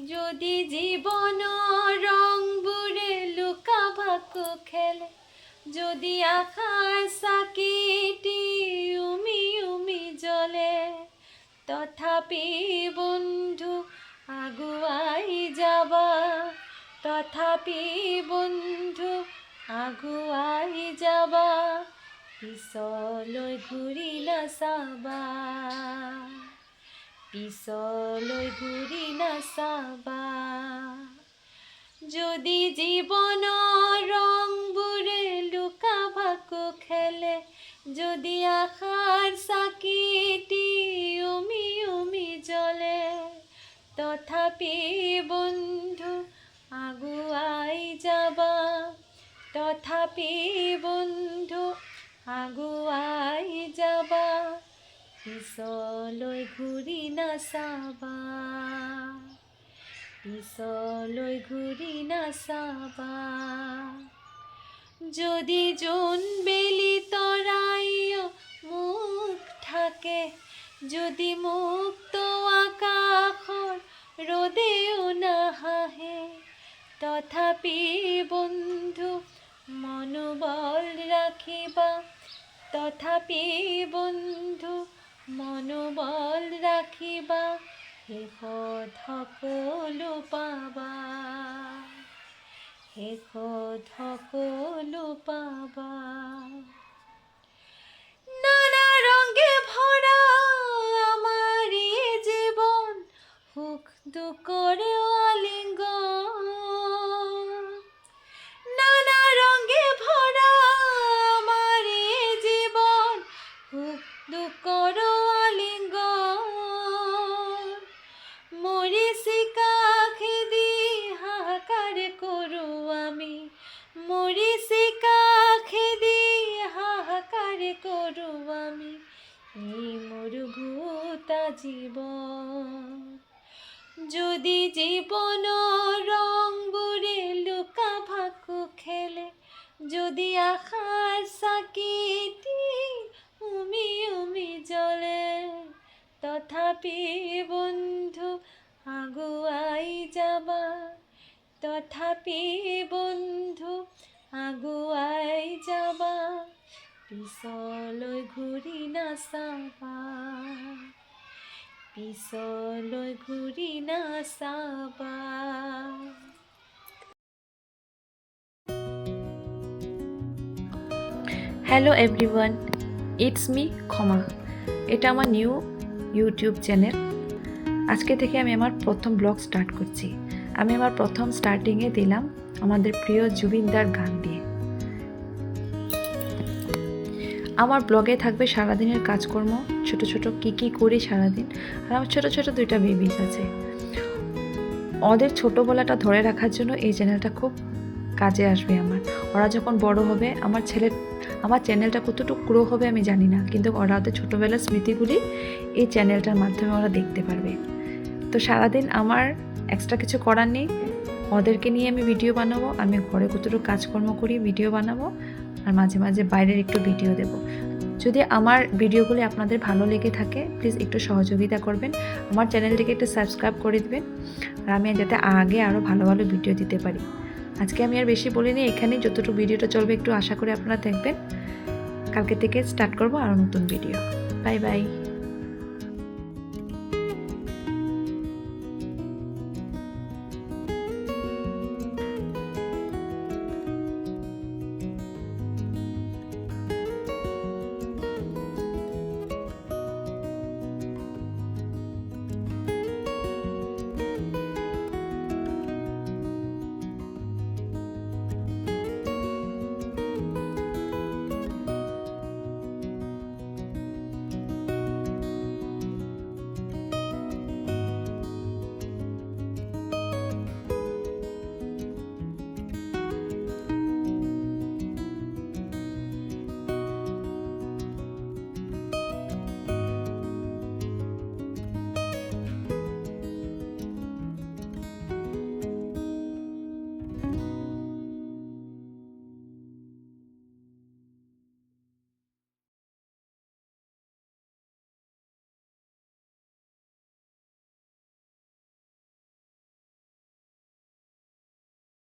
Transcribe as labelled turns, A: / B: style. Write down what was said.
A: যদি জীবন রংপুরে লুকা ভাকু খেলে, যদি আকাশ সাকিটি উমি উমি জ্বলে, তথাপি বন্ধু আগুয়াই যাবা, তথাপি বন্ধু আগুয়াই যাবা, পিছলৈ ঘূৰি নাচাবা, পিছলৈ ঘূৰি নাচাবা। যদি জীৱনৰ ৰংবোৰে লুকা ভাকু খেলে, যদি আশাৰ চাকিটি উমি উমি জ্বলে, তথাপি বন্ধু আগুৱাই যাবা, তথাপি বন্ধু আগুৱাই যাবা, পিছলৈ ঘূৰি নাচাবা, পিছলৈ ঘূৰি নাচাবা। যদি জোনবেলি তৰাই মুখ থাকে, যদি মুক্ত আকাশৰ ৰ'দেও নাহাহে, তথাপি বন্ধু মনোবল ৰাখিবা, তথাপি বন্ধু মনোবল ৰাখিবা, শেষত সকলো পাবা, শেষত সকলো পাবা। নানা ৰঙে ভৰা আমাৰ এই জীৱন, সুখ দুখৰে আলিংগন, নানা ৰঙে ভৰা আমাৰ এই জীৱন, সুখ দুখৰ আলিংগন, মৰিচিকা খেদি হাহাকাৰ কৰোঁ আমি, মৰিচিকা খেদি হাহাকাৰ কৰোঁ আমি, এই মৰুভূতা জীৱন। যদি জীৱনৰ ৰংবোৰে লুকা ভাকু খেলে, যদি আশাৰ চাকিটি উমি উমি জ্বলে, তথাপি বন্ধু আগুৱাই যাবা, তথাপি বন্ধু আগুৱাই যাবা, পিছলৈ ঘূৰি নাচাবা, পিছলৈ ঘূৰি নাচাবা।
B: হ্যালো এভরিওয়ান, ইটস মি ক্ষমা। এটা আমার নিউ ইউটিউব চ্যানেল। আজকে থেকে আমি আমার প্রথম ব্লগ স্টার্ট করছি। আমি আমার প্রথম স্টার্টিংয়ে দিলাম আমাদের প্রিয় জুবিনদার গান দিয়ে। আমার ব্লগে থাকবে সারাদিনের কাজকর্ম, ছোট ছোট কী করি সারাদিন। আর আমার ছোট ছোট দুইটা বেবিজ আছে, ওদের ছোটোবেলাটা ধরে রাখার জন্য এই চ্যানেলটা খুব কাজে আসবে আমার। ওরা যখন বড় হবে, আমার চ্যানেলটা কতটুকু গ্রো হবে আমি জানি না, কিন্তু ওরা ওদের ছোটোবেলার স্মৃতিগুলি এই চ্যানেলটার মাধ্যমে ওরা দেখতে পারবে। তো সারাদিন আমার এক্সট্রা কিছু করার নেই, ওদেরকে নিয়ে আমি ভিডিও বানাবো, আমি ঘরে কতটুকু কাজকর্ম করি ভিডিও বানাবো, আর মাঝে মাঝে বাইরের একটু ভিডিও দেব। যদি আমার ভিডিওগুলি আপনাদের ভালো লেগে থাকে, প্লিজ একটু সহযোগিতা করবেন, আমার চ্যানেলটিকে একটু সাবস্ক্রাইব করে দেবেন, আর আমি যাতে আগে আরও ভালো ভালো ভিডিও দিতে পারি। আজকে আমি আর বেশি বলিনি, এখানেই যতটুকু ভিডিওটা চলবে একটু আশা করে আপনারা দেখবেন। কালকে থেকে স্টার্ট করবো আরও নতুন ভিডিও। Bye bye.